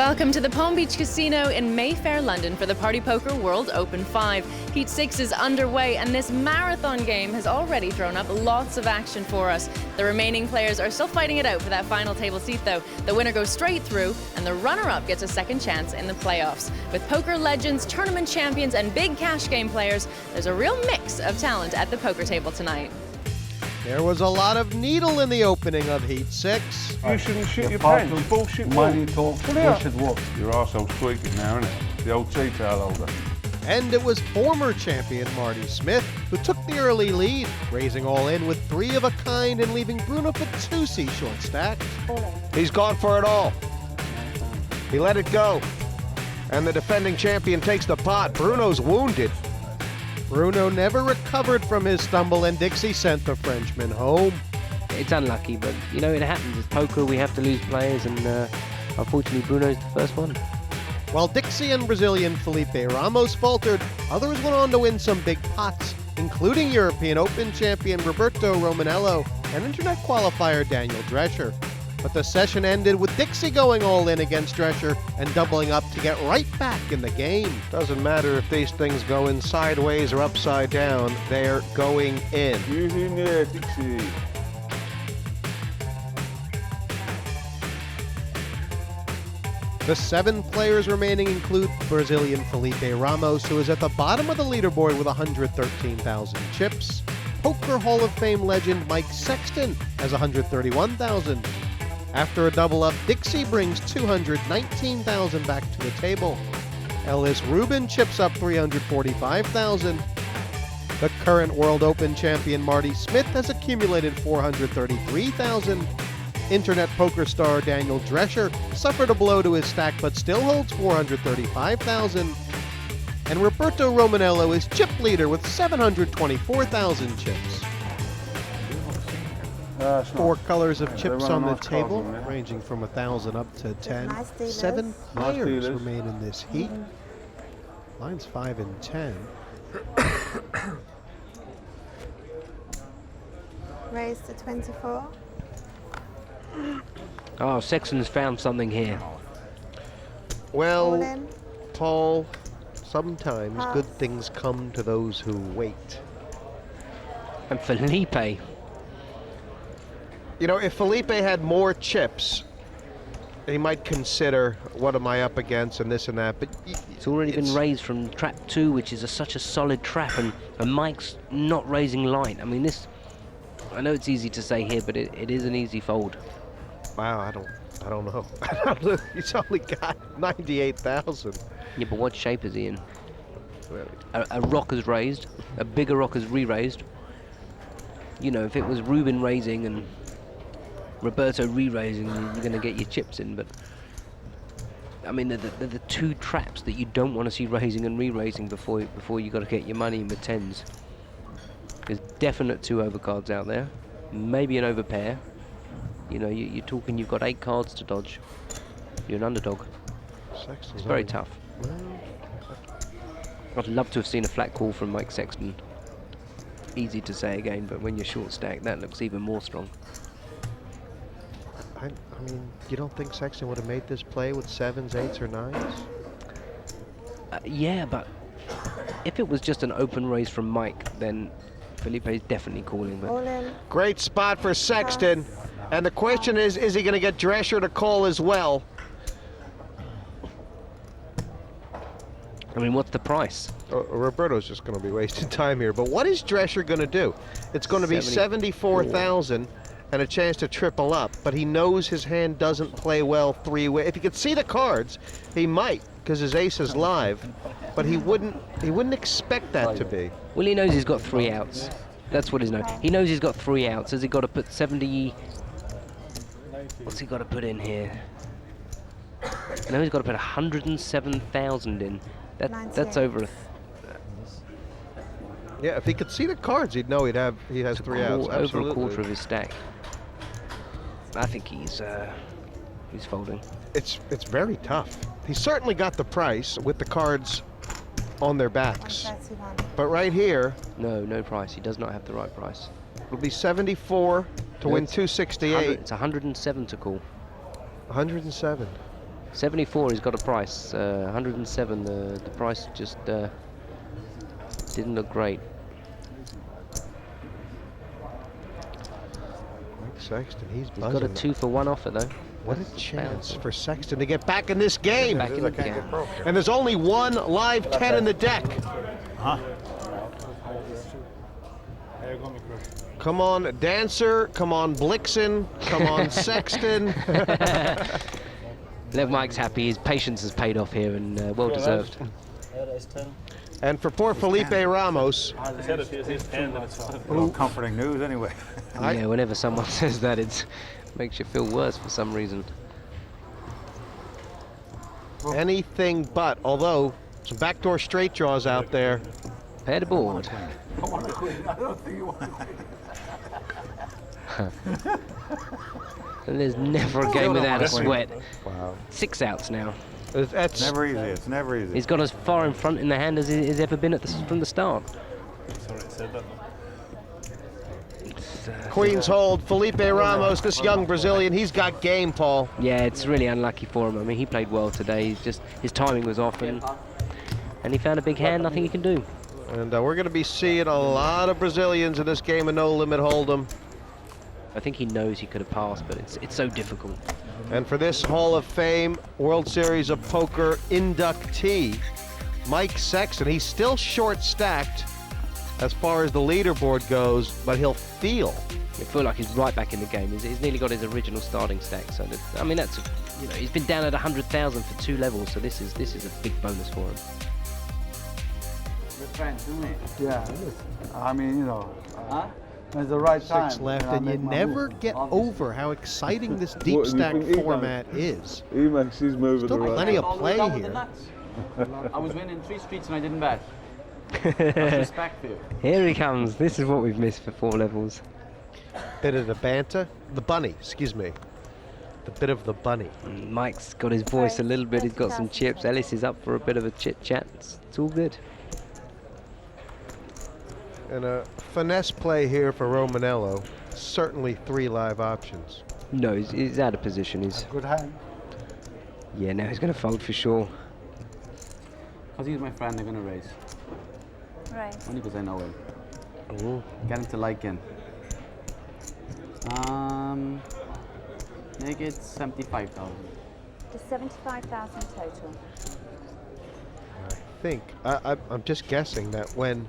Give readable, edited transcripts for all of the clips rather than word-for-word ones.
Welcome to the Palm Beach Casino in Mayfair, London for the Party Poker World Open 5. Heat 6 is underway and this marathon game has already thrown up lots of action for us. The remaining players are still fighting it out for that final table seat though. The winner goes straight through and the runner-up gets a second chance in the playoffs. With poker legends, tournament champions and big cash game players, there's a real mix of talent at the poker table tonight. There was a lot of needle in the opening of Heat 6. You shouldn't shoot your pants. Bullshit. Money talk, bullshit walk. Your arsehole's squeaking now, isn't it? The old tea towel holder. And it was former champion Marty Smith who took the early lead, raising all in with 3 of a kind and leaving Bruno Fituzzi short stacked. He's gone for it all. He let it go. And the defending champion takes the pot. Bruno's wounded. Bruno never recovered from his stumble and Dixie sent the Frenchman home. It's unlucky, but you know, it happens. It's poker, we have to lose players, and unfortunately Bruno's the first one. While Dixie and Brazilian Felipe Ramos faltered, others went on to win some big pots, including European Open champion Roberto Romanello and Internet qualifier Daniel Drescher. But the session ended with Dixie going all in against Drescher and doubling up to get right back in the game. Doesn't matter if these things go in sideways or upside down, they're going in. Use in there, Dixie. The 7 players remaining include Brazilian Felipe Ramos, who is at the bottom of the leaderboard with 113,000 chips. Poker Hall of Fame legend Mike Sexton has 131,000. After a double-up, Dixie brings 219,000 back to the table. Ellis Reuben chips up 345,000. The current World Open champion Marty Smith has accumulated 433,000. Internet poker star Daniel Drescher suffered a blow to his stack but still holds 435,000. And Roberto Romanello is chip leader with 724,000 chips. 4 colors of chips on the table, ranging from 1,000 up to 10. 7 players remain in this heat. Lines 5 and 10. Raise to 24. Oh, Sexton's found something here. Well, Paul, sometimes good things come to those who wait. And Felipe. You know, if Felipe had more chips, he might consider what am I up against and this and that, but It's already been raised from trap 2, which is such a solid trap, and Mike's not raising light. I mean, this, I know it's easy to say here, but it is an easy fold. Wow, I don't know. He's only got 98,000. Yeah, but what shape is he in? A rock is raised, a bigger rock is re-raised. You know, if it was Reuben raising and Roberto re-raising, you're going to get your chips in, but I mean, they're the 2 traps that you don't want to see raising and re-raising before you got to get your money in with 10s. There's definite 2 overcards out there, maybe an overpair. You know, you're talking, you've got 8 cards to dodge. You're an underdog. It's very tough. I'd love to have seen a flat call from Mike Sexton. Easy to say again, but when you're short stacked, that looks even more strong. I mean, you don't think Sexton would have made this play with 7s, 8s, or 9s? Yeah, but if it was just an open raise from Mike, then Felipe's definitely calling. But great spot for Sexton. And the question is he going to get Drescher to call as well? I mean, what's the price? Roberto's just going to be wasting time here. But what is Drescher going to do? It's going to be 74,000 and a chance to triple up. But he knows his hand doesn't play well 3-way. If he could see the cards, he might, because his ace is live. But he wouldn't expect that to be. Well, he knows he's got 3 outs. That's what he knows. He knows he's got 3 outs. Has he got to put 70? What's he got to put in here? No, he's got to put 107,000 in. That's over a. Yeah, if he could see the cards, he'd know he has 3 outs. Absolutely. Over a quarter of his stack. I think he's folding. It's very tough. He's certainly got the price with the cards on their backs. But right here, no price. He does not have the right price. It'll be 74 to win 268. It's 107 to call. 107. 74, he's got a price. 107, the price just didn't look great. Mike Sexton, he's He's got a 2-for-1 offer though. What a chance for Sexton to get back in this game. Back in the game. And there's only one live 10 in the deck. Come on, Dancer. Come on, Blixen. Come on, Sexton. Let Mike's happy. His patience has paid off here, and well deserved. And for poor Felipe Ramos, Well, comforting news anyway. Yeah, whenever someone says that, it makes you feel worse for some reason. anything but, although some backdoor straight draws out there. Pair to board. I want to quit. I don't think you want to quit. And there's never a game without a sweat. Wow. 6 outs now. That's Never easy. It's never easy. He's got as far in front in the hand as he's ever been from the start. Queen's hold. Felipe Ramos, this young Brazilian, he's got game, Paul. Yeah, it's really unlucky for him. I mean, he played well today. He's just his timing was off, and he found a big hand. Nothing he can do. And we're going to be seeing a lot of Brazilians in this game of No Limit Hold'em. I think he knows he could have passed, but it's so difficult. And for this Hall of Fame World Series of Poker inductee, Mike Sexton, he's still short stacked as far as the leaderboard goes, but he'll feel. I feel like he's right back in the game. He's nearly got his original starting stack. So I mean, that's he's been down at 100,000 for 2 levels. So this is a big bonus for him. Yeah, I mean, it's the right time. 6 left, and you never get over how exciting this deep stack format is. He makes his move at the Still right plenty of play here. I was winning 3 streets and I didn't bet. That's respect for you. Here he comes. This is what we've missed for 4 levels. Bit of the banter, the bunny, excuse me. The bit of the bunny. Mike's got his voice a little bit. He's got some chips. Ellis is up for a bit of a chit chat. It's all good. And a finesse play here for Romanello. Certainly 3 live options. No, he's out of position. He's Good hand. yeah. Now he's going to fold for sure. Because he's my friend, I'm going to raise. Right. Only because I know him. Ooh. Get him to like him. Make it 75,000. To 75,000 total. I think, I'm just guessing that when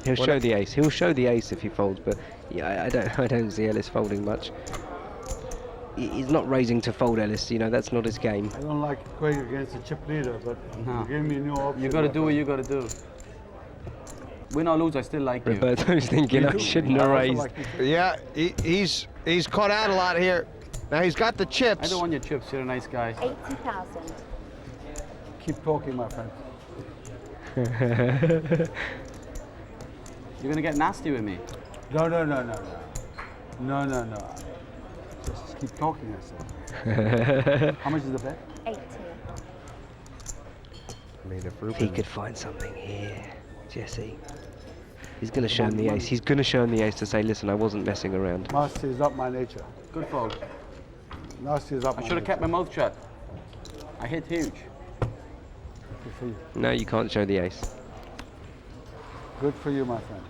He'll show the ace. He'll show the ace if he folds, but yeah, I don't see Ellis folding much. He's not raising to fold Ellis. That's not his game. I don't like going against a chip leader, but No. you gave me a new option. You got to do what you got to do. Win or lose, I still like you. Roberto's thinking I shouldn't have raised. yeah, he's caught out a lot here. Now he's got the chips. I don't want your chips, you're a nice guy. 80,000. Keep talking, my friend. You're going to get nasty with me. No. Just keep talking, I said. How much is the bet? 80. I mean, if He Reuben, could find something here, Jesse. He's going to show him the ace. He's going to show him the ace to say, listen, I wasn't messing around. Nasty is not my nature. Good fold. Nasty is not my I should have nature. kept my mouth shut. I hit huge. Good for you. No, you can't show the ace. Good for you, my friend.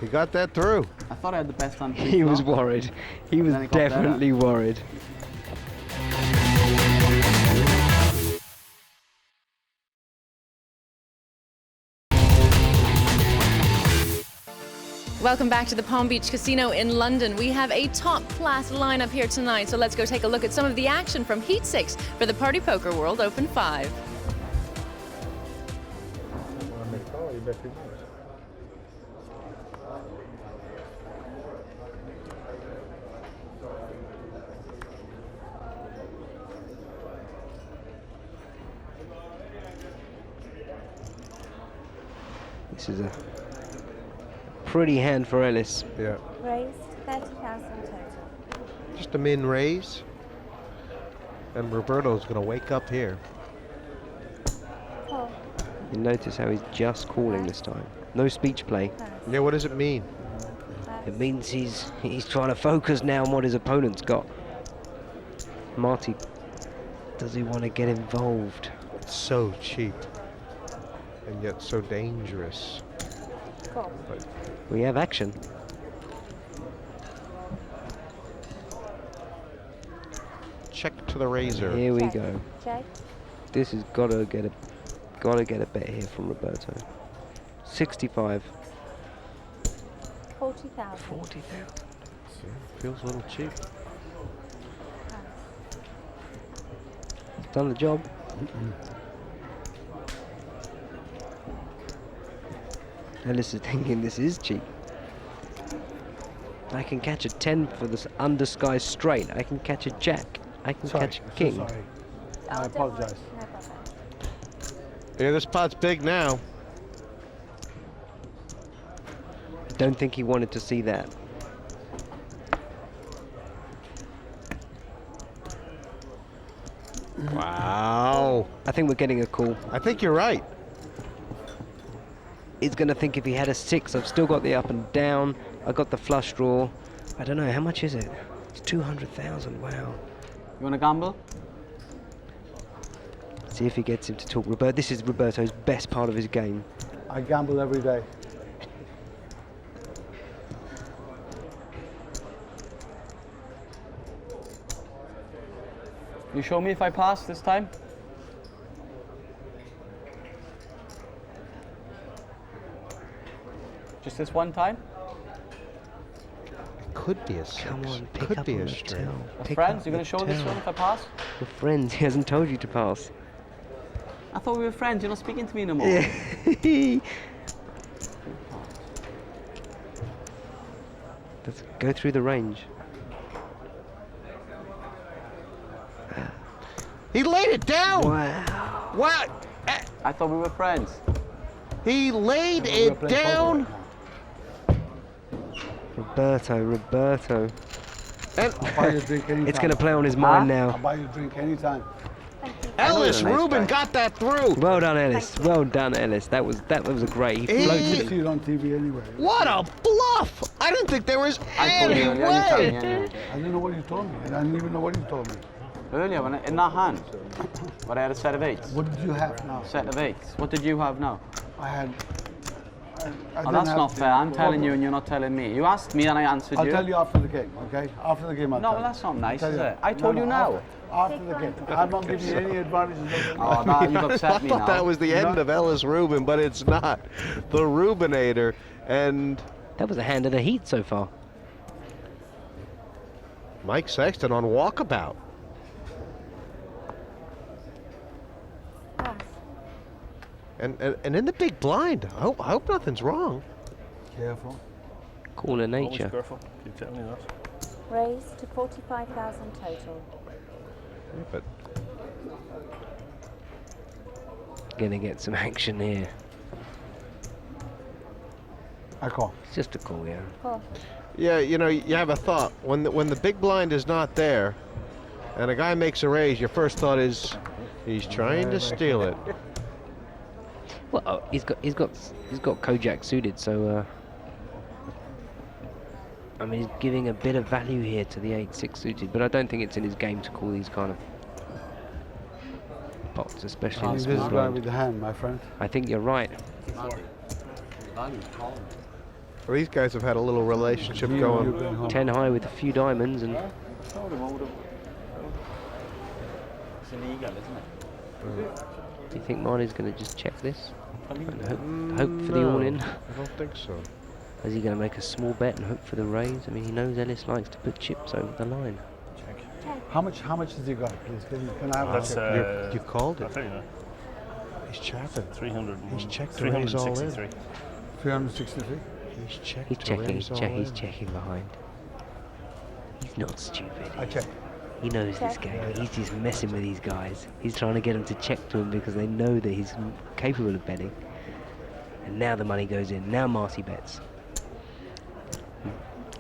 he got that through. I thought I had the best on He was worried. He was then he got better. definitely worried. Welcome back to the Palm Beach Casino in London. We have a top-class lineup here tonight, so let's go take a look at some of the action from Heat 6 for the Party Poker World Open 5. This is a pretty hand for Ellis. Yeah, Raised 30,000 total. just a min raise. And Roberto's going to wake up here. Call. You notice how he's just calling this time. No speech play. First. Yeah, what does it mean? It means he's trying to focus now on what his opponent's got. Marty, does he want to get involved? It's so cheap. And yet so dangerous. Cool. But We have action. check to the razor. Here we Check. go. Check. This has gotta get a bet here from Roberto. 65. 40,000. 40,000. Feels a little cheap. It's done the job. Ellis is thinking this is cheap. I can catch a 10 for this undisguised straight. I can catch a jack. I can catch a king. Sorry. Oh, I don't apologize. worry. No problem. Yeah, this pot's big now. Don't think he wanted to see that. Wow. I think we're getting a call. I think you're right. He's going to think if he had a 6, I've still got the up and down. I got the flush draw. I don't know, how much is it? It's 200,000, wow. You want to gamble? See if he gets him to talk. This is Roberto's best part of his game. I gamble every day. You show me if I pass this time? Just this one time? It could be a 6. Come on, pick could up be on a the straight. tell. As Pick friends, up you're going the to show this tell. one if I pass? We're friends, he hasn't told you to pass. I thought we were friends, you're not speaking to me no more. Let's go through the range. He laid it down. Wow. Wow. I thought we were friends. He laid We're it playing poker down. right now. Roberto. And I'll buy you a drink anytime. It's going to play on his mind I'll now. buy you a drink anytime. Thank you. Ellis, nice Reuben guy. got that through. Well done, Ellis. Well done, Ellis. That was a great. He He- floated You it. see it on TV anyway. What a bluff! I didn't think there was I told any you earlier, you tell me way. anyway. I didn't know what you told me. And I didn't even know what you told me. Earlier, when in that hand, when I had a set of 8s. What did you have now? Set of 8s. What did you have now? I had. I Oh, didn't that's have not the- fair. I'm telling you and you're not telling me. You asked me and I answered I'll you. tell you after the game, okay? After the game, I'll No, tell you. that's not nice, Tell is you. it? I told No, you now. After the game. I'm not giving you any advantages. Oh, no, you've upset me I thought now. that was the end of Ellis Reuben, but it's not. The Reubenator, and That was a hand of the heat so far. Mike Sexton on walkabout. Pass. And in the big blind. I hope nothing's wrong. Careful. Call of nature. Careful. Keep telling me that. Raise to 45,000 total. Yeah, but Gonna get some action here. I call. It's just a call, yeah. Cool. yeah, you know, you have a thought when the big blind is not there, and a guy makes a raise. Your first thought is, he's trying to steal it. Well, oh, he's got Kojak suited, so I mean, he's giving a bit of value here to the 8-6 suited, but I don't think it's in his game to call these kind of pots, especially in This the is small going blind. with the hand, my friend. I think you're right. Well, these guys have had a little relationship You've going. been home. 10 high with a few diamonds, and It's illegal, isn't it? do you think Marty's going to just check this and hope for the all-in? I don't think so. Is he going to make a small bet and hope for the raise? I mean, he knows Ellis likes to put chips over the line. How much has he got, please? Can I have That's a check? You called I'll it. tell you that. He's chapping. 300. He's checked to raise all in. 363. 363? He's checked He's to checking, raise all he's in. checking behind. He's not stupid. I check. He knows this Check. game. He's just messing with these guys. He's trying to get them to check to him because they know that he's capable of betting. And now the money goes in. Now Marty bets.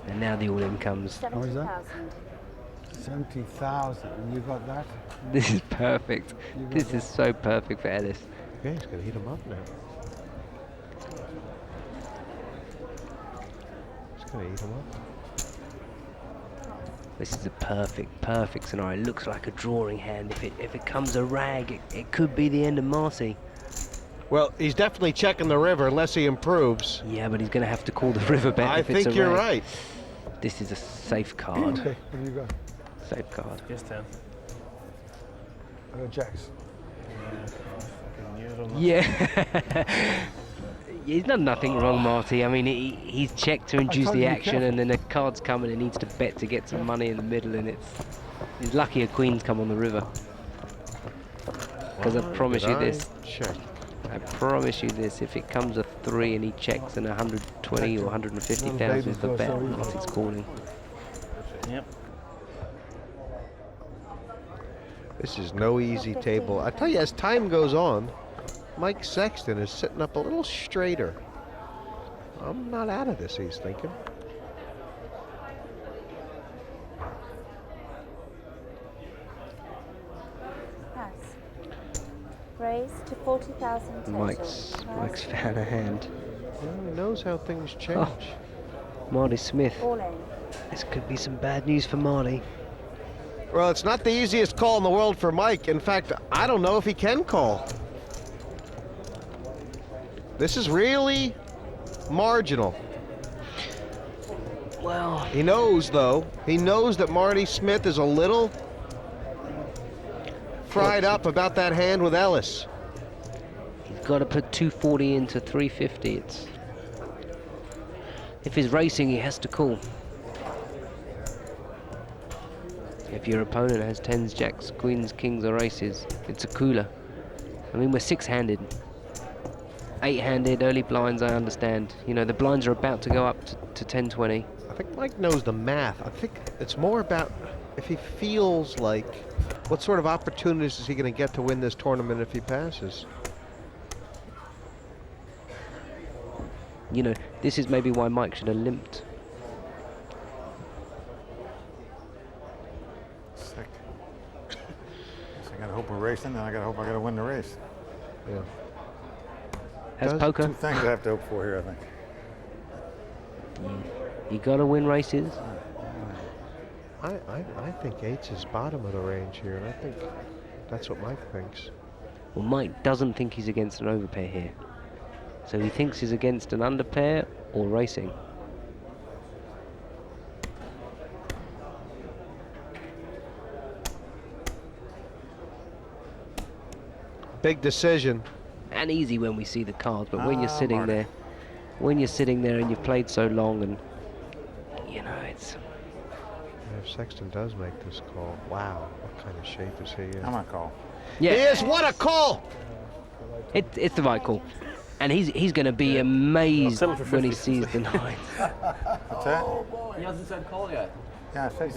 And now the all-in comes. is that? 70,000. 70,000. And you got that? This is perfect. This is so perfect for Ellis. Yeah, he's going to heat him up now. He's going to heat him up. This is a perfect scenario. It looks like a drawing hand. If it comes a rag, it could be the end of Marty. Well, he's definitely checking the river unless he improves. Yeah, but he's going to have to call the river bet I if it's a think you're rag. right. This is a safe card. Okay, what do you got? Safe card. Yes, 10. I got jacks. Yeah. He's done nothing wrong, Marty. I mean, he's checked to induce told the you, be action, careful. and then the card's come and he needs to bet to get some money in the middle, and he's lucky a queen's come on the river. Because I promise you this. Check. I promise you this, if it comes a 3 and he checks and 120 or 150,000 is the bet, Marty's calling. Yep. This is no easy table. I tell you, as time goes on, Mike Sexton is sitting up a little straighter. I'm not out of this, he's thinking. Pass. Raise to 40,000 total. Mike's found a hand. Well, he knows how things change. Oh. Marty Smith. All in. This could be some bad news for Marty. Well, it's not the easiest call in the world for Mike. In fact, I don't know if he can call. This is really marginal. Well, He knows, though. He knows that Marty Smith is a little fried up about that hand with Ellis. he's got to put 240 into 350. If he's racing, he has to call. If your opponent has 10s, jacks, queens, kings, or aces, it's a cooler. I mean, we're 6-handed. 8-handed, early blinds, I understand. You know, the blinds are about to go up to 10-20. I think Mike knows the math. I think it's more about if he feels like what sort of opportunities is he going to get to win this tournament if he passes. You know, this is maybe why Mike should have limped. Sick. I gotta hope we're racing, and I gotta hope I gotta win the race. Yeah. Has Does poker. Two things I have to hope for here, I think. You got to win races. I think 8's is bottom of the range here, and I think that's what Mike thinks. Well, Mike doesn't think he's against an overpair here. So he thinks he's against an underpair or racing. Big decision. And easy when we see the cards, but when you're Ah, sitting Marty. there, when you're sitting there and you've played so long, and you know, it's If Sexton does make this call, wow, what kind of shape is he in? I'm gonna call. yeah, He is, what a call! it's the right call. And he's going to be amazed I'll settle for when he 50. sees the nines. What's that? He hasn't said call yet. Yeah, I said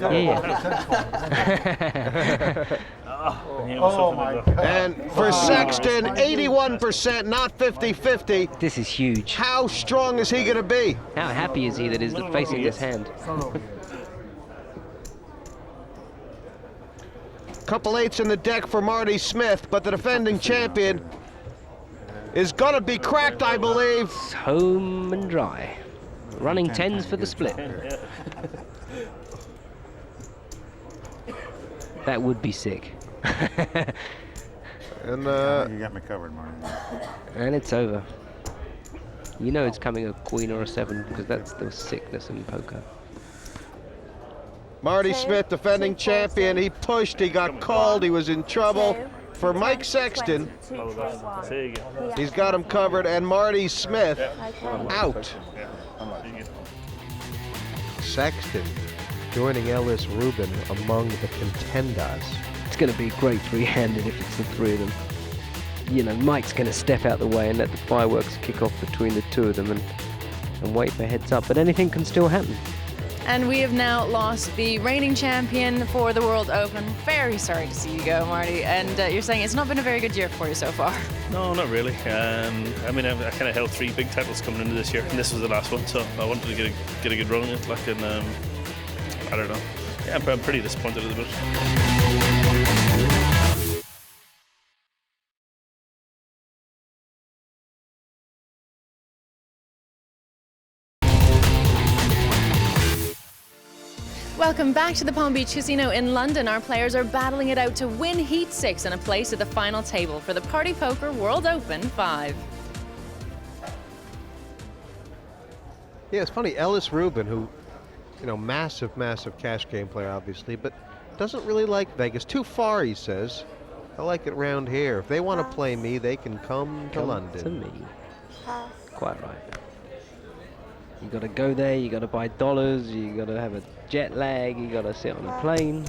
Oh my God. And for Sexton, 81%, not 50-50. This is huge. How strong is he going to be? How happy is he that he's facing this hand? Couple 8s in the deck for Marty Smith, but the defending champion is going to be cracked, I believe. It's home and dry. Running 10s for the split. That would be sick. And you got me covered, Marty. And it's over. You know it's coming a queen or a 7 because that's the sickness in poker. Marty Smith, defending champion, he pushed, he got called, he was in trouble. For Mike Sexton, he's got him covered, and Marty Smith out. Sexton joining Ellis Reuben among the contenders. It's going to be great three-handed if it's the three of them. You know, Mike's going to step out the way and let the fireworks kick off between the two of them and wait for heads up, but anything can still happen. And we have now lost the reigning champion for the World Open. Very sorry to see you go, Marty. And you're saying it's not been a very good year for you so far. No, not really. I mean, I kind of held 3 big titles coming into this year, and this was the last one, so I wanted to get a good run in it. Like, and I don't know. Yeah, I'm pretty disappointed at the minute. Welcome back to the Palm Beach Casino in London. Our players are battling it out to win Heat 6 and a place at the final table for the Party Poker World Open 5. Yeah, it's funny. Ellis Reuben, who, you know, massive cash game player, obviously, but doesn't really like Vegas. Too far, he says. I like it round here. If they want to play me, they can come to London. To me. Quite right. You got to go there. You got to buy dollars. You got to have a jet lag. You got to sit on a plane.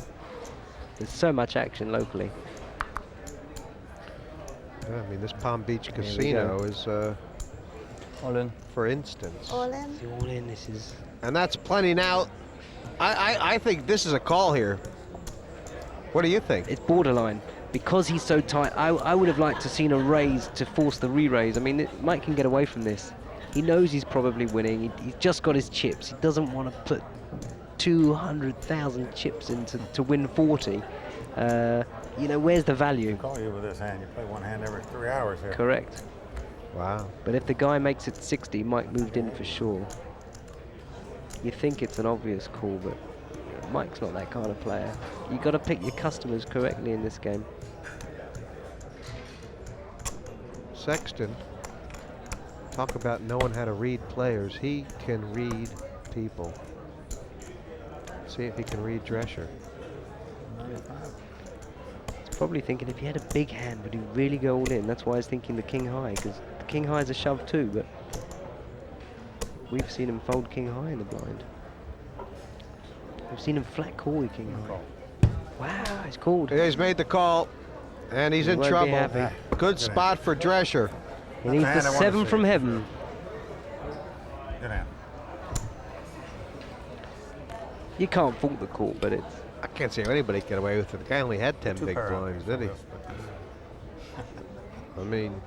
There's so much action locally. Yeah, I mean, this Palm Beach casino is, all in. For instance. All in. It's all in. This is. And that's plenty now. I think this is a call here. What do you think? It's borderline. Because he's so tight, I would have liked to seen a raise to force the re-raise. I mean, Mike can get away from this. He knows he's probably winning. He's just got his chips. He doesn't want to put 200,000 chips in to win 40. You know, where's the value? Call you with this hand. You play one hand every 3 hours here. Correct. Wow. But if the guy makes it 60, Mike moved in for sure. You think it's an obvious call, but Mike's not that kind of player. You got to pick your customers correctly in this game. Sexton, talk about knowing how to read players. He can read people. See if he can read Drescher. He's probably thinking if he had a big hand, would he really go all in? That's why he's thinking the king high, because the king high is a shove too, but we've seen him fold king high in the blind. We've seen him flat call king high. Wow, he's called. Yeah, he's made the call, and he's in won't be trouble. happy. Good spot for Drescher. He needs the 7 from heaven. Good hand. You can't fault the call, but it's. I can't see how anybody get away with it. The guy only had 10 big blinds, did he? I mean,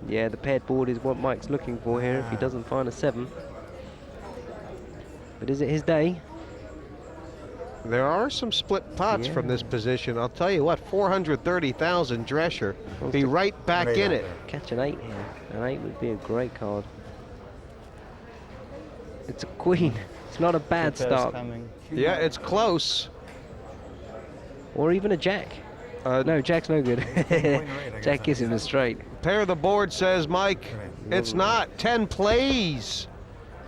Yeah, the paired board is what Mike's looking for here if he doesn't find a 7. But is it his day? there are some split pots from this position. I'll tell you what, 430,000 Drescher. Be right back in it. Catch an 8 here. An 8 would be a great card. It's a queen. It's not a bad start. Yeah, it's close. Or even a jack. No, jack's no good. Jack gives him a straight. Pair of the board says, Mike, it's not. 10 plays.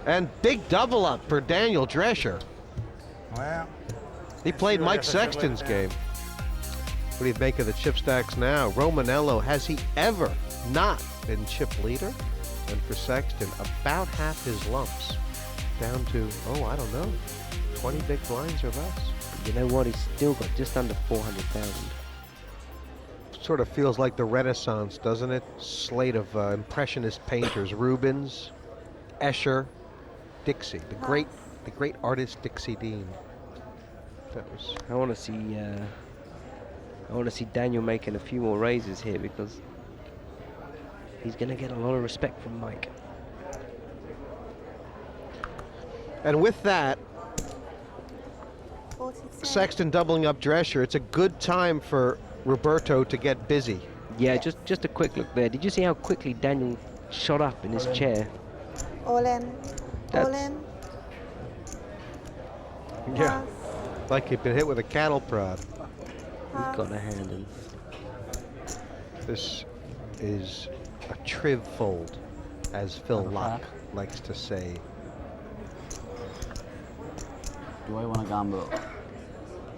And big double up for Daniel Drescher. Well, he played Mike Sexton's game. What do you make of the chip stacks now? Romanello, has he ever not been chip leader? And for Sexton, about half his lumps. Down to, I don't know, 20 big blinds or less. You know what? He's still got just under 400,000. Sort of feels like the Renaissance, doesn't it? Slate of impressionist painters, Rubens, Escher, Dixie, the great artist Dixie Dean. That was. I want to see Daniel making a few more raises here because he's going to get a lot of respect from Mike. And with that, 46. Sexton doubling up Drescher. It's a good time for Roberto to get busy. Yeah, just a quick look there. Did you see how quickly Daniel shot up in his chair? All in. All in. Yeah, like he'd been hit with a cattle prod. He's got a hand in. This is a triv fold, as Phil Locke likes to say. Do I want to gamble?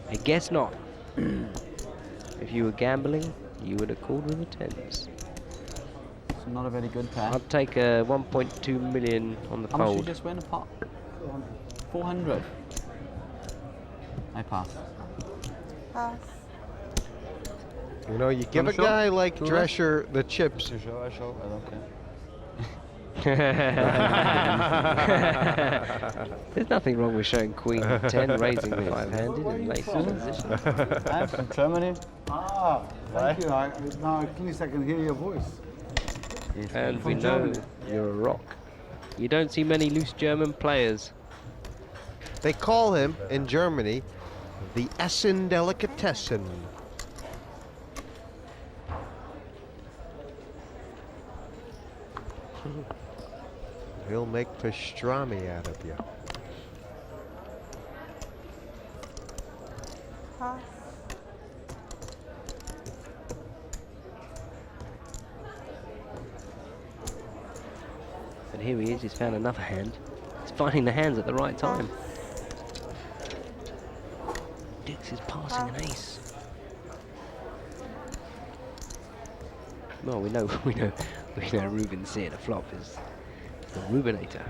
I guess not. If you were gambling, you would have called with the 10s. It's not a very good pair. I'd take a 1.2 million on the How much fold. did you just win a pot? 400. I pass. Pass. You know, you give a show? guy like Show Drescher the chips. I show. I don't care. There's nothing wrong with showing Queen 10 raising 5-handed in late position. I'm from Germany. Ah, thank you. Now at least I can hear your voice. And we know you're a rock. You don't see many loose German players. They call him, in Germany, the Essen Delikatessen. He'll make pastrami out of you. Pass. And here he is, he's found another hand. He's finding the hands at the right time. Dix is passing an ace. Well, we know Reuben seeing a flop is the Reubenator.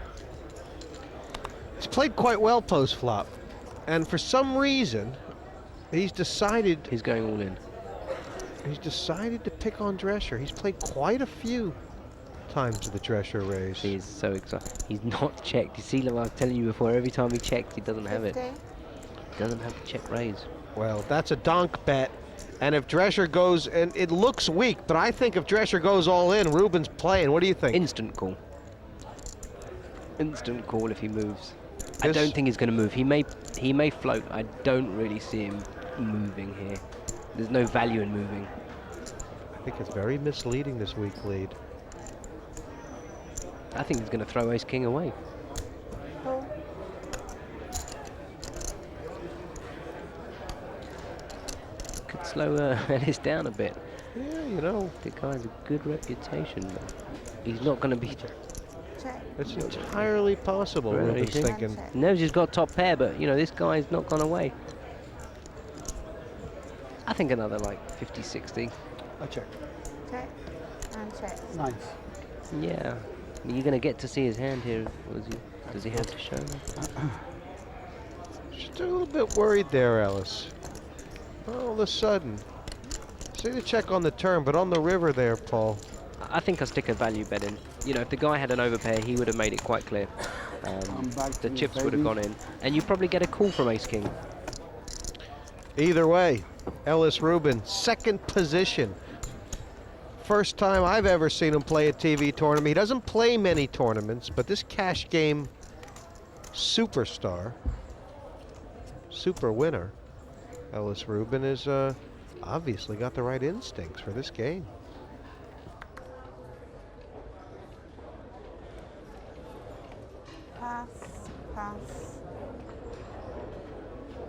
He's played quite well post-flop. And for some reason, he's decided... He's going all in. He's decided to pick on Drescher. He's played quite a few times to the Drescher raise. He's so excited. He's not checked. You see, I was telling you before, every time he checks, he doesn't have it. He doesn't have the check raise. Well, that's a donk bet. And if Drescher goes, and it looks weak, but I think if Drescher goes all in, Reuben's playing. What do you think? Instant call. Instant call if he moves. I don't think he's going to move. He may float. I don't really see him moving here. There's no value in moving. I think it's very misleading, this weak lead. I think he's going to throw ace-king away. Call. Could slow Ellis down a bit. Yeah, you know. The guy has a good reputation, but he's not going to be... Check. It's entirely possible, Really? Reuben's thinking. Check. Knows he's got top pair, but, you know, this guy's not gone away. I think another, like, 50, 60. I check. Check. And check. Nice. Yeah. You're going to get to see his hand here. Does he have to show? Just a little bit worried there, Ellis. All of a sudden. See the check on the turn, but on the river there, Paul. I think I'll stick a value bet in. You know, if the guy had an overpair, he would have made it quite clear. The chips would have gone in. And you probably get a call from ace-king. Either way, Ellis Reuben, second position. First time I've ever seen him play a TV tournament. He doesn't play many tournaments, but this cash game superstar, super winner, Ellis Reuben is obviously got the right instincts for this game. Pass. Pass.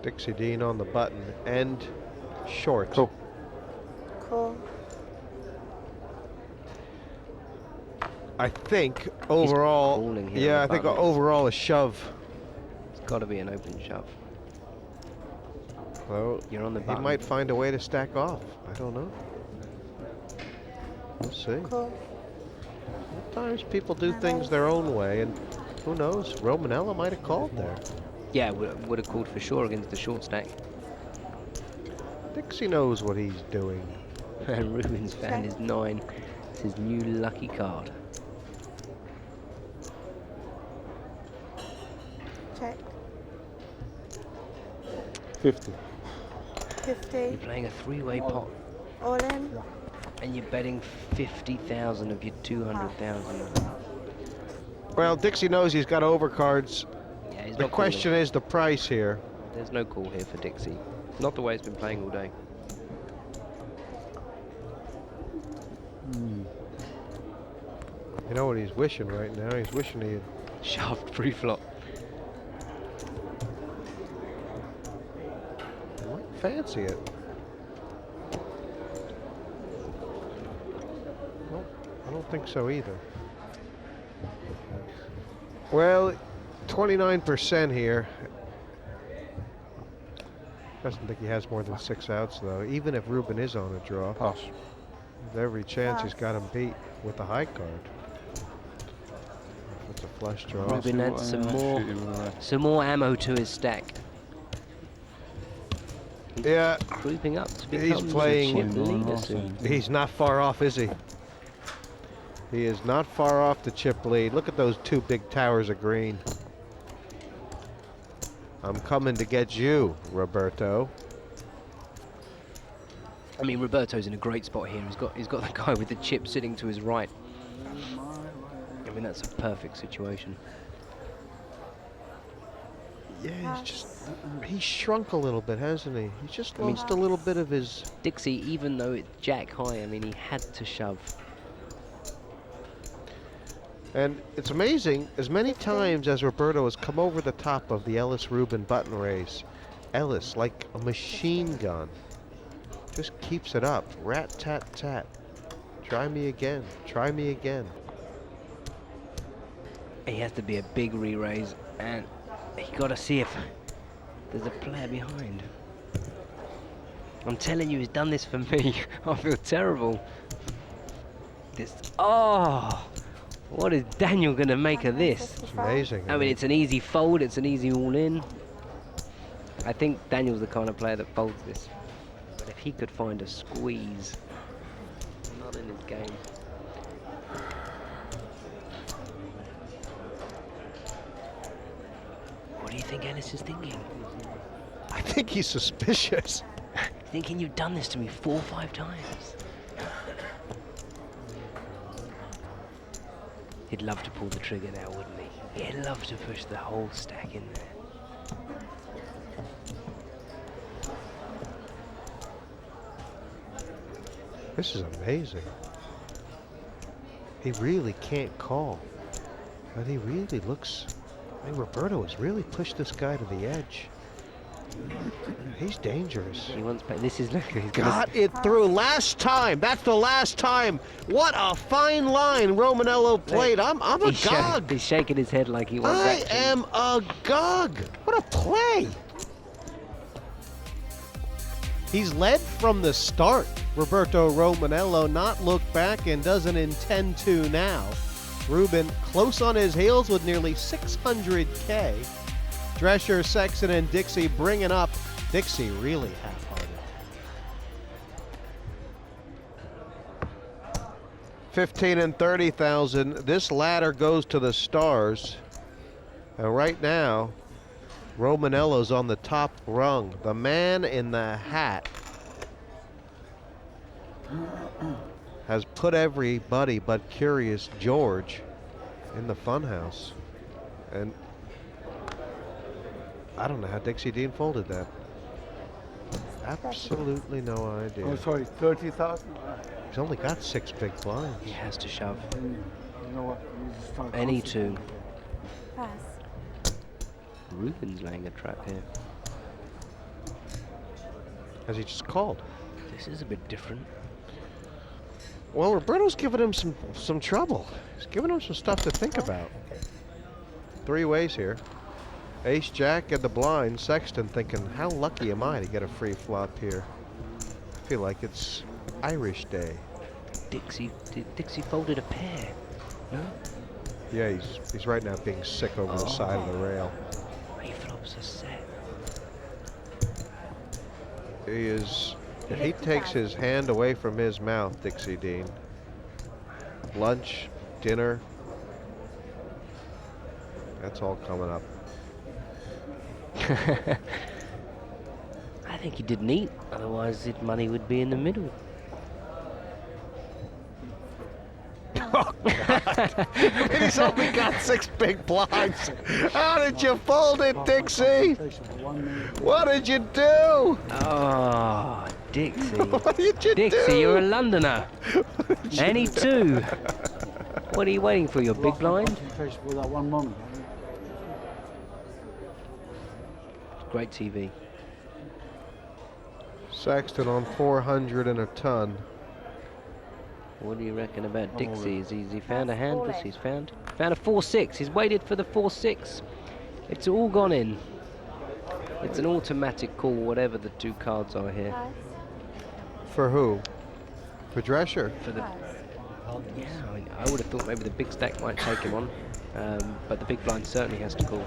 Dixie Dean on the button and short. Cool. Call. I think overall, calling here yeah, on I the think button. overall a shove. It's got to be an open shove. Well, You're on the he button. might find a way to stack off. I don't know. We'll see. Call. Sometimes people do things their own way, and who knows? Romanello might have called there. Yeah, would have called for sure against the short stack. Dixie knows what he's doing. And Reuben's found his 9. It's his new lucky card. Check. 50. 50. You're playing a three-way pot, All in. and you're betting 50,000 of your 200,000. Well, Dixie knows he's got overcards. Yeah, he's The not question calling. is the price here. There's no call here for Dixie. Not the way it's been playing all day. You know what he's wishing right now? He's wishing he had Shoved pre-flop. might fancy it. Well, I don't think so either. Well, 29% here. Doesn't think he has more than 6 outs, though. Even if Reuben is on a draw, Pass. there's every chance he's got him beat with the high card. If it's a flush draw. Reuben adds some more ammo to his stack. Yeah, Creeping up to He's become playing- the chip leader soon. he's not far off, is he? He is not far off the chip lead. Look at those 2 big towers of green. I'm coming to get you, Roberto. I mean, Roberto's in a great spot here. He's got the guy with the chip sitting to his right. I mean, that's a perfect situation. Yeah, he's shrunk a little bit, hasn't he? He's just lost a little bit of his... Dixie, even though it's jack high, I mean, he had to shove. And it's amazing, as many times as Roberto has come over the top of the Ellis Reuben button race, Ellis like a machine gun. Just keeps it up. Rat-tat-tat. Try me again. Try me again. He has to be a big re-raise, and he got to see if there's a player behind. I'm telling you, he's done this for me. I feel terrible. This. Oh, what is Daniel gonna make of this? It's amazing. I mean, it's an easy fold. It's an easy all-in. I think Daniel's the kind of player that folds this. But if he could find a squeeze, not in his game. What do you think Ellis is thinking? I think he's suspicious. Thinking you've done this to me 4 or 5 times. He'd love to pull the trigger now, wouldn't he? He'd love to push the whole stack in there. This is amazing. He really can't call. But he really looks... I mean, Roberto has really pushed this guy to the edge. He's dangerous. He wants back. This is look. He's Got it through last time. That's the last time. What a fine line Romanello played. I'm agog. He's shaking his head like he wants I action. am agog. What a play. He's led from the start. Roberto Romanello not looked back and doesn't intend to now. Reuben close on his heels with nearly 600K. Drescher, Sexton, and Dixie bringing up. Dixie really half-hearted. 15 and 30,000. This ladder goes to the stars. And right now, Romanello's on the top rung. The man in the hat has put everybody but Curious George in the funhouse. And I don't know how Dixie Dean folded that. Absolutely no idea. Oh, sorry, 30,000? He's only got 6 big blinds. He has to shove. You know what? You just start Any concentrating. two. Pass. Reuben's laying a trap here. Has he just called? This is a bit different. Well, Roberto's giving him some trouble. He's giving him some stuff to think about. 3 ways here. Ace, Jack, and the blind. Sexton thinking, how lucky am I to get a free flop here? I feel like it's Irish Day. Dixie folded a pair. No? Yeah, he's right now being sick over the side of the rail. He flops a set. He is... If he takes his hand away from his mouth, Dixie Dean, lunch, dinner, that's all coming up. I think he didn't eat, otherwise his money would be in the middle. Oh, God. He's only got 6 big blinds. How did you fold it, Dixie? What did you do? Oh, Dixie. What did you Dixie, do? you're a Londoner. Any two. What are you waiting for, your big blind? Concentration for that one moment. Great TV. Sexton on 400 and a ton. What do you reckon about Dixie? Has he found a hand? He's found a 4-6. He's waited for the 4-6. It's all gone in. It's an automatic call, whatever the 2 cards are here. Pass. For who? For Drescher? For the yeah, I would have thought maybe the big stack might take him on, but the big blind certainly has to call.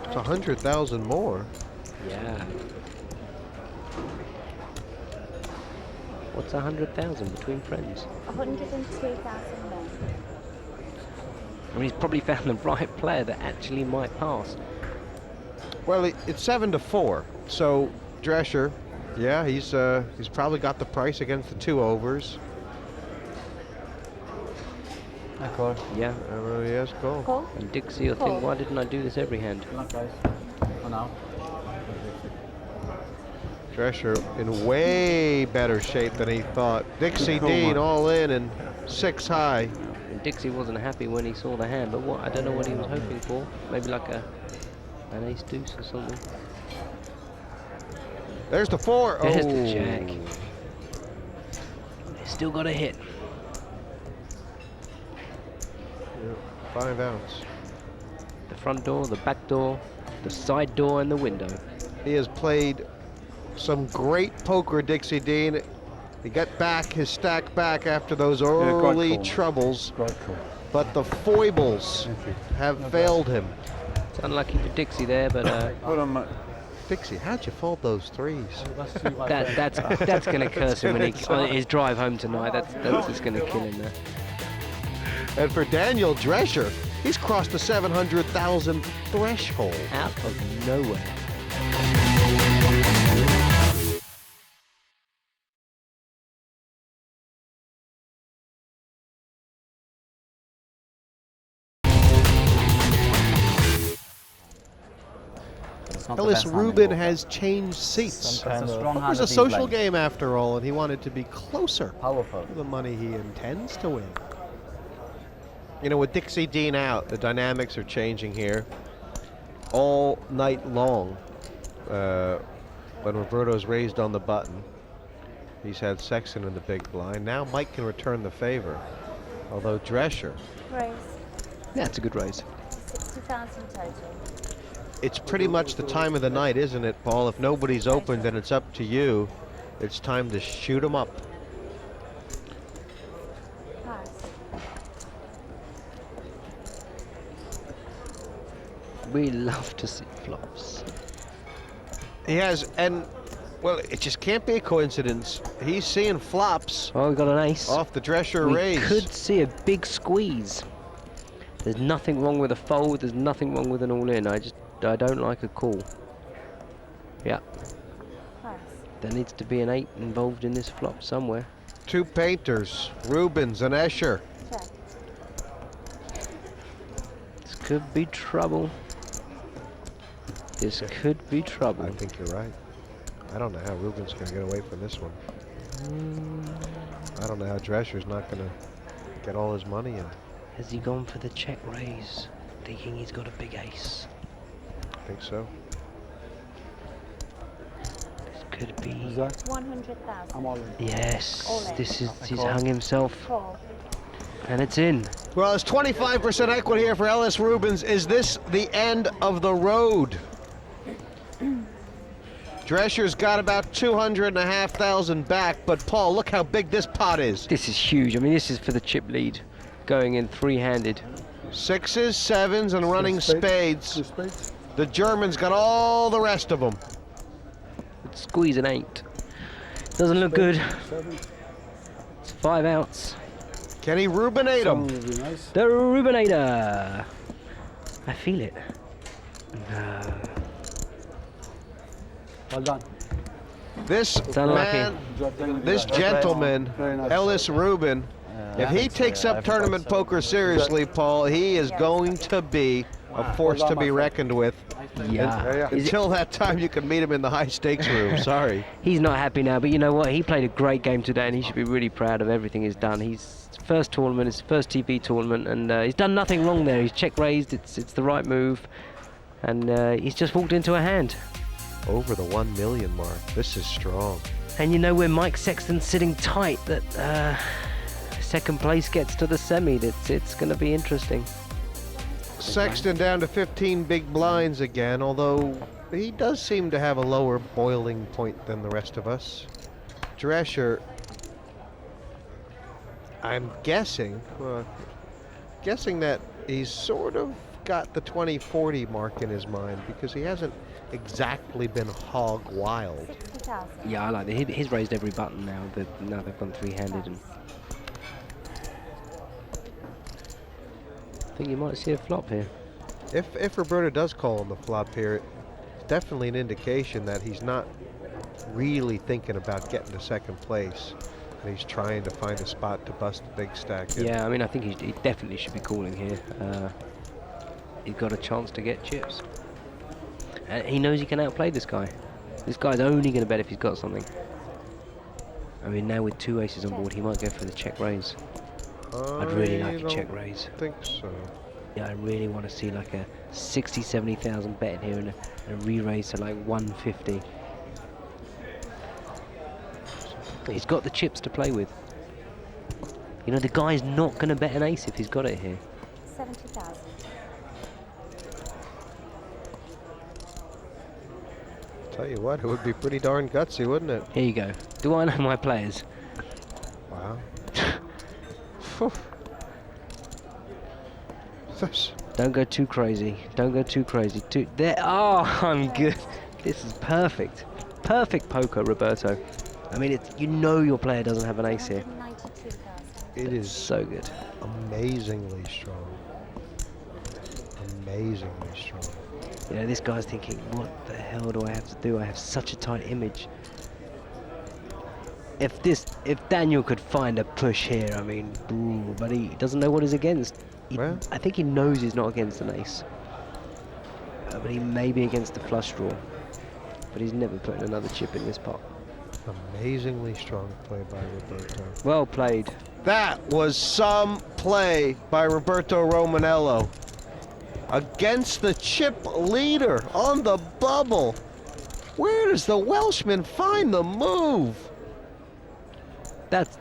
It's 100,000 more. Yeah. What's 100,000 between friends? 102,000 then. I mean, he's probably found the right player that actually might pass. Well, it's 7-4. So Drescher, yeah, he's probably got the price against the 2 overs. I call. Yeah. Yes, call. Call. And Dixie, you'll think, why didn't I do this every hand? Not guys. For now. Drescher in way better shape than he thought. Dixie Dean all in and 6 high. And Dixie wasn't happy when he saw the hand, but what? I don't know what he was hoping for. Maybe like a An ace deuce or something. There's the 4. There's oh. the jack. Still got a hit. Yeah, 5 outs. The front door, the back door, the side door, and the window. He has played some great poker, Dixie Dean. He got back his stack back after those early troubles, but the foibles have failed him. It's unlucky for Dixie there, but Hold on, mate. Dixie, how'd you fold those 3s? that's going to curse him when on his drive home tonight. That's just going to kill him there. And for Daniel Drescher, he's crossed the 700,000 threshold. Out of nowhere. Ellis Reuben has changed seats. It was a social game after all, and he wanted to be closer to the money he intends to win. You know, with Dixie Dean out, the dynamics are changing here all night long. When Roberto's raised on the button, he's had Sexton in the big blind. Now Mike can return the favor, although Drescher. Raise. Yeah, it's a good raise. 60,000 total. It's pretty much the time of the night, isn't it, Paul? If nobody's open, then it's up to you. It's time to shoot them up. Pass. We love to see flops. He has, and, well, it just can't be a coincidence. He's seeing flops. Oh, we got an ace. Off the Drescher raise. We could see a big squeeze. There's nothing wrong with a fold. There's nothing wrong with an all-in. I don't like a call. Yeah. Pass. There needs to be an 8 involved in this flop somewhere. 2 painters, Reubens and Escher. Check. This could be trouble. This could be trouble. I think you're right. I don't know how Reuben's going to get away from this one. I don't know how Drescher's not going to get all his money in. Has he gone for the check raise, thinking he's got a big ace? I think so. This could be. 100,000. I'm all in. Yes, All in. this is. He's hung himself, Call. and it's in. Well, it's 25% equity here for Ellis Reubens. Is this the end of the road? Drescher's got about 200,500 back, but Paul, look how big this pot is. This is huge. I mean, this is for the chip lead, going in 3-handed. 6s, 7s, and running spades. 2 spades. The German's got all the rest of them. Squeeze an 8. Doesn't look good. 7. It's 5 outs. Can he Reubenate Seven him? would be nice. The Reubenator. I feel it. No. Well done. This unlucky. man, Drop down. this gentleman, Very nice. Ellis Reuben, if he takes up tournament poker seriously, Paul, he is going to be a force to be reckoned with. Yeah. Until that time, you can meet him in the high stakes room. Sorry. He's not happy now, but you know what? He played a great game today, and he should be really proud of everything he's done. His first tournament, his first TV tournament, and he's done nothing wrong there. He's check raised. It's the right move, and he's just walked into a hand. Over the 1 million mark. This is strong. And you know, where Mike Sexton's sitting tight, that second place gets to the semi. It's going to be interesting. Sexton down to 15 big blinds again, although he does seem to have a lower boiling point than the rest of us. Drescher, I'm guessing that he's sort of got the 20-40 mark in his mind, because he hasn't exactly been hog wild. 60,000. Yeah, I like that. He's raised every button now. Now they've gone 3-handed, and I think you might see a flop here. If Roberto does call on the flop here, it's definitely an indication that he's not really thinking about getting to second place, and he's trying to find a spot to bust the big stack in. Yeah, I mean, I think he definitely should be calling here. He's got a chance to get chips. He knows he can outplay this guy. This guy's only going to bet if he's got something. I mean, now with 2 aces on board, he might go for the check raise. I'd really like a check raise. I think so. Yeah, I really want to see like a 60, 70,000 bet in here and a re-raise to like 150. He's got the chips to play with. You know, the guy's not going to bet an ace if he's got it here. 70,000. Tell you what, it would be pretty darn gutsy, wouldn't it? Here you go. Do I know my players? Wow. Don't go too crazy. Don't go too crazy. There. Oh, I'm good. This is perfect. Perfect poker, Roberto. I mean, it's, you know your player doesn't have an ace here. 192,000. It is So good. amazingly strong. Amazingly strong. You know, this guy's thinking, what the hell do I have to do? I have such a tight image. If Daniel could find a push here, I mean, ooh, but he doesn't know what he's against. Well, I think he knows he's not against an ace. But he may be against the flush draw. But he's never putting another chip in this pot. amazingly strong play by Roberto. Well played. That was some play by Roberto Romanello against the chip leader on the bubble. Where does the Welshman find the move?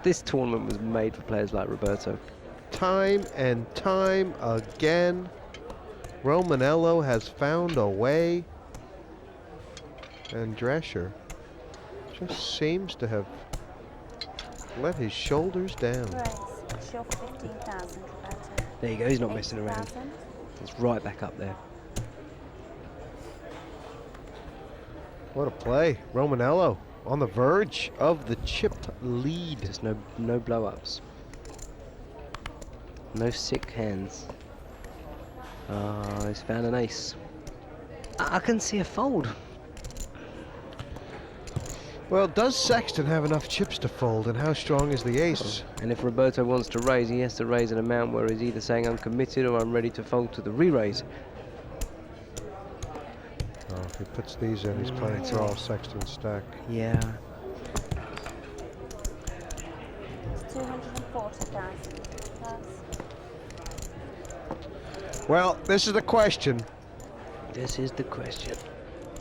This tournament was made for players like Roberto. Time and time again, Romanello has found a way, and Drescher just seems to have let his shoulders down. Raise. Sure, 15,000, Roberto. There you go, he's not messing around. 80,000. It's right back up there. What a play. Romanello on the verge of the chip lead. There's no blow-ups. No sick hands. Oh, he's found an ace. I can see a fold. Well, does Sexton have enough chips to fold, and how strong is the ace? And if Roberto wants to raise, he has to raise an amount where he's either saying I'm committed or I'm ready to fold to the re-raise. Oh, if he puts these in, he's playing for all Sexton's stack. Yeah. It's 240,000 plus. Well, this is the question. This is the question.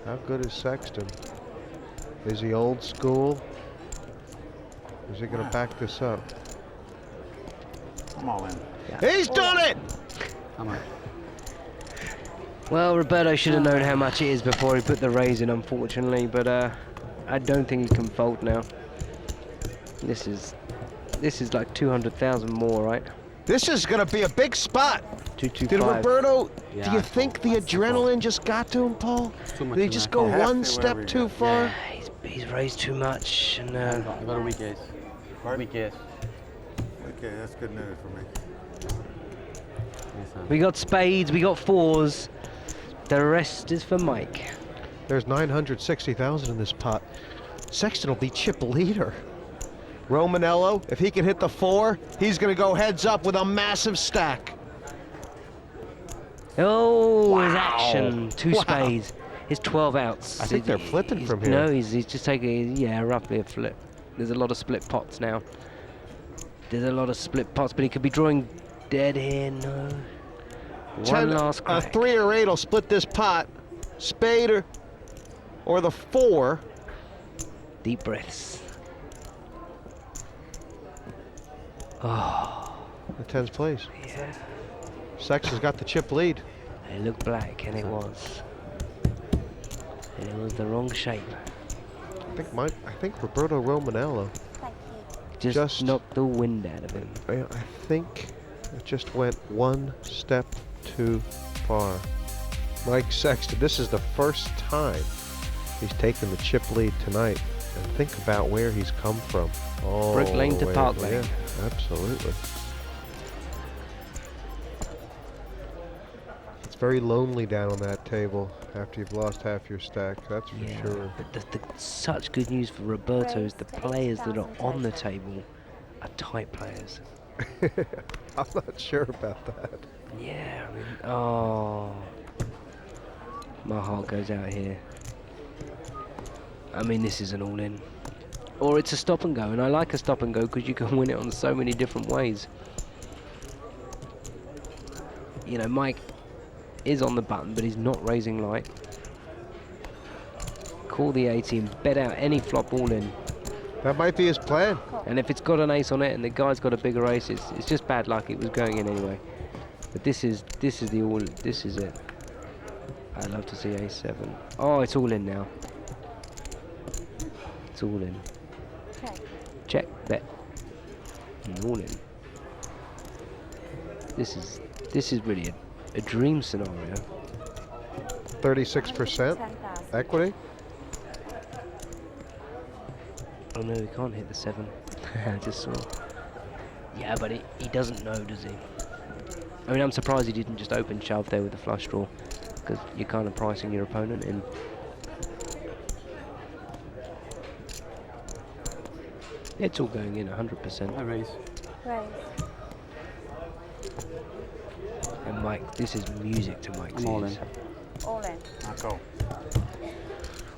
How good is Sexton? Is he old school? Is he going to back this up? I'm all in. Yeah. He's done it! How much? Well, Roberto should have known how much it is before he put the raise in, unfortunately, but I don't think he can fold now. This is like 200,000 more, right? This is going to be a big spot. 225. Did Roberto, Yeah, do you think the adrenaline just got to him, Paul? Too much Did he in just there. go It has one to, step whatever he too does. far? Yeah, he's raised too much, and I got a weak ace. Weak ace. Okay, that's good news for me. we got spades, we got fours. The rest is for Mike. There's 960,000 in this pot. Sexton will be chip leader. Romanello, if he can hit the 4, he's going to go heads up with a massive stack. Oh, his action. Two spades. His 12 outs. I think they're flipping from here. No, he's just taking, yeah, roughly a flip. There's a lot of split pots now. There's a lot of split pots, but he could be drawing dead here. No. One last A crack. 3 or 8 will split this pot. Spade or the 4. Deep breaths. Oh, The 10's place. yeah. Sexton's got the chip lead. It looked black, and it was. And it was the wrong shape. I think Roberto Romanello. Thank you. Just knocked the wind out of him. I think it just went one step too far. Mike Sexton, this is the first time he's taken the chip lead tonight. And think about where he's come from. Oh, Brick Lane to Park Lane. Yeah, absolutely. It's very lonely down on that table after you've lost half your stack, that's for Yeah, sure. but such good news for Roberto is the players that are on the table are tight players. I'm not sure about that. Yeah, I mean, oh, my heart goes out here. I mean, this is an all-in, or it's a stop and go, and I like a stop and go because you can win it on so many different ways. You know, Mike is on the button, but he's not raising light. Call the 18, bet out any flop all in. That might be his plan. And if it's got an ace on it and the guy's got a bigger ace, it's just bad luck. It was going in anyway. But this is it. I'd love to see ace 7. Oh, it's all in now. It's all in. Check. Check, bet. And all in. This is really a dream scenario. 36% 10,000. equity. Oh no, he can't hit the 7. I just saw. Yeah, but he doesn't know, does he? I mean, I'm surprised he didn't just open shove there with the flush draw, because you're kind of pricing your opponent in. It's all going in 100%. I raise. Raise. And Mike, this is music to Mike's I'm all ears. in. All in. I'll go.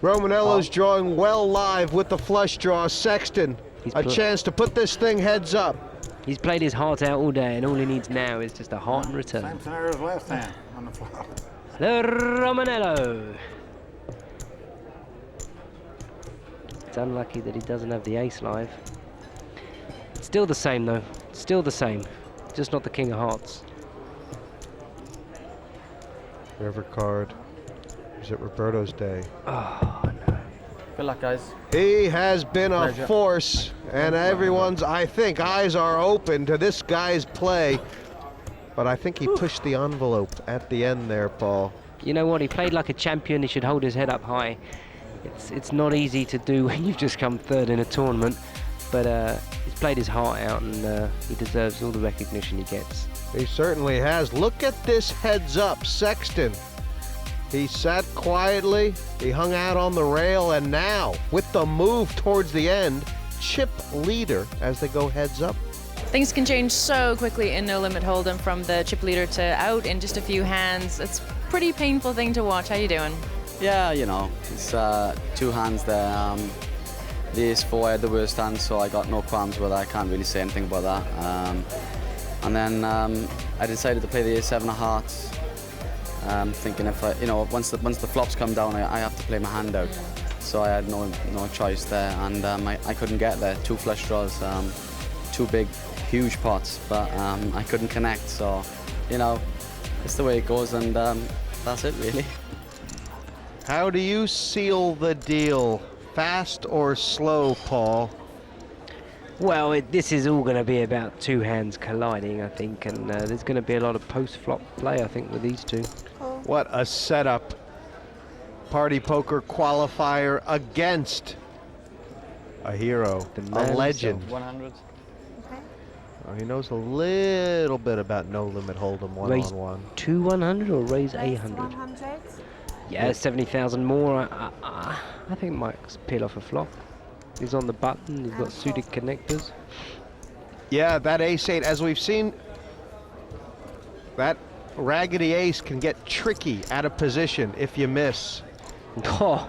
Romanello's drawing well live with the flush draw. Sexton, He's a put- chance to put this thing heads up. He's played his heart out all day, and all he needs now is just a heart in return. Same scenario as last time on the flop. The Romanello. It's unlucky that he doesn't have the ace live. It's still the same though. Still the same. Just not the king of hearts. River card. Is it Roberto's day? Oh no. Good luck, guys. He has been a Pleasure. force, and everyone's, I think, eyes are open to this guy's play. But I think he pushed the envelope at the end there, Paul. You know what? He played like a champion. He should hold his head up high. It's not easy to do when you've just come third in a tournament. But he's played his heart out, and he deserves all the recognition he gets. He certainly has. Look at this heads up, Sexton. He sat quietly, he hung out on the rail, and now, with the move towards the end, chip leader as they go heads up. Things can change so quickly in No Limit Hold'em from the chip leader to out in just a few hands. It's a pretty painful thing to watch. How you doing? Yeah, you know, it's 2 hands there. The ace-4 I had the worst hand, so I got no qualms with that. I can't really say anything about that. And then I decided to play the ace-7 of hearts. Thinking if I, you know, once the flops come down, I have to play my hand out. So I had no choice there, and I couldn't get there. 2 flush draws, 2 big, huge pots, but I couldn't connect. So, you know, it's the way it goes, and that's it really. How do you seal the deal? Fast or slow, Paul? Well, this is all going to be about 2 hands colliding, I think, and there's going to be a lot of post-flop play, I think, with these 2. What a setup. Party poker qualifier against a hero, The a man legend. himself. 100. Okay. Oh, he knows a little bit about No Limit Hold'em Raise one-on-one. 2 100 or raise Raise 800? 100. Yeah, 70,000 more. I think Mike's peel off a flop. He's on the button. He's got suited connectors. Yeah, that ace-8, as we've seen, that raggedy ace can get tricky out of position if you miss. Oh,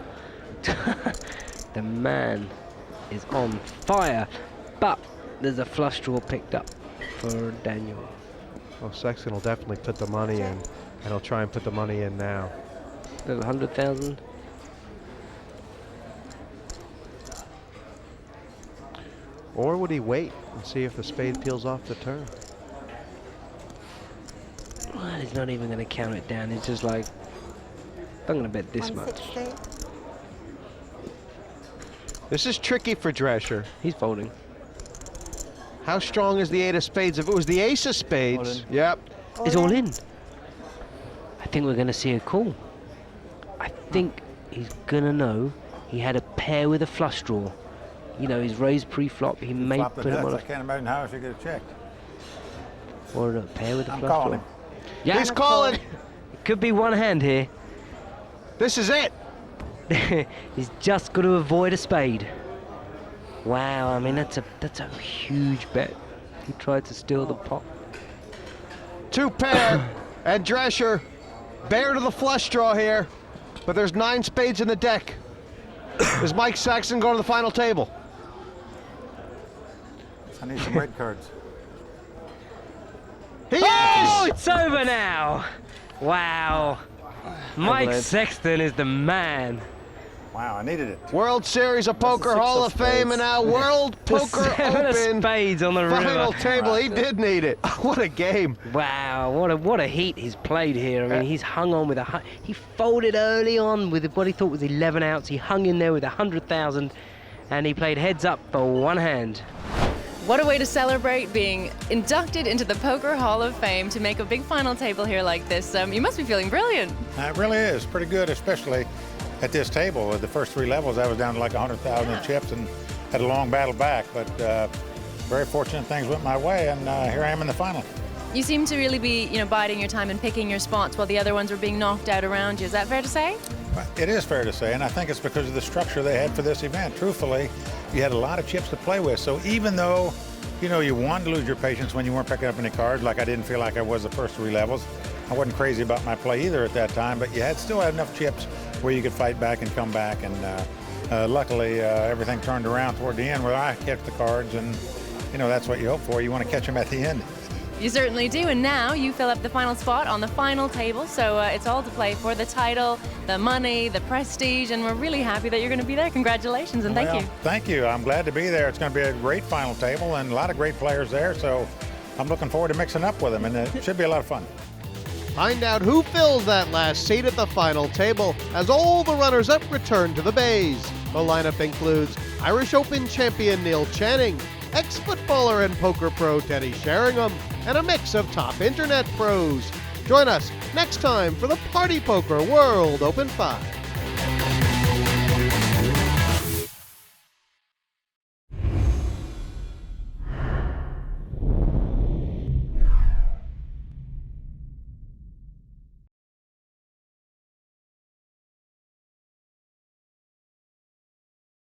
the man is on fire. But there's a flush draw picked up for Daniel. Well, Sexton will definitely put the money in, and he'll try and put the money in now. There's 100,000. Or would he wait and see if the spade peels off the turn? Well, he's not even going to count it down. He's just like, I'm going to bet this much. 160. This is tricky for Drescher. He's folding. How strong is the 8 of spades? If it was the ace of spades, yep. It's all in. I think we're going to see a call. I think he's going to know he had a pair with a flush draw. You know, he's raised pre-flop. He may Flop the put him on nuts. I can't imagine how else you get it checked. or a pair with a I'm flush calling. draw. Yeah, He's calling. It could be one hand here. This is it. He's just got to avoid a spade. Wow, I mean that's a huge bet. He tried to steal the pot. 2 pair, and Drescher bare to the flush draw here, but there's 9 spades in the deck. Is Mike Sexton going to the final table? I need some red cards. Yes! It's over now. Wow. Mike Sexton is the man. Wow, I needed it. World Series of Poker Hall of Fame and now World Poker Seven of Open spades on the river. final table. He did need it. What a game. Wow, what a heat he's played here. I mean, he's hung on with he folded early on with what he thought was 11 outs. He hung in there with 100,000 and he played heads up for one hand. What a way to celebrate being inducted into the Poker Hall of Fame, to make a big final table here like this. You must be feeling brilliant. It really is pretty good, especially at this table. At the first 3 levels, I was down to like 100,000 chips and had a long battle back, but very fortunate things went my way, and here I am in the final. You seem to really be, biding your time and picking your spots while the other ones were being knocked out around you. Is that fair to say? It is fair to say, and I think it's because of the structure they had for this event. Truthfully, you had a lot of chips to play with, so even though, you wanted to lose your patience when you weren't picking up any cards, like I didn't feel like I was the first 3 levels. I wasn't crazy about my play either at that time, but you still had enough chips where you could fight back and come back, and luckily everything turned around toward the end where I kept the cards, and that's what you hope for. You want to catch them at the end. You certainly do, and now you fill up the final spot on the final table, so it's all to play for: the title, the money, the prestige, and we're really happy that you're going to be there. Congratulations, and thank you. Thank you. I'm glad to be there. It's going to be a great final table and a lot of great players there, so I'm looking forward to mixing up with them, and it should be a lot of fun. Find out who fills that last seat at the final table as all the runners-up return to the bays. The lineup includes Irish Open champion Neil Channing, ex-footballer and poker pro Teddy Sheringham, and a mix of top internet pros. Join us next time for the Party Poker World Open 5.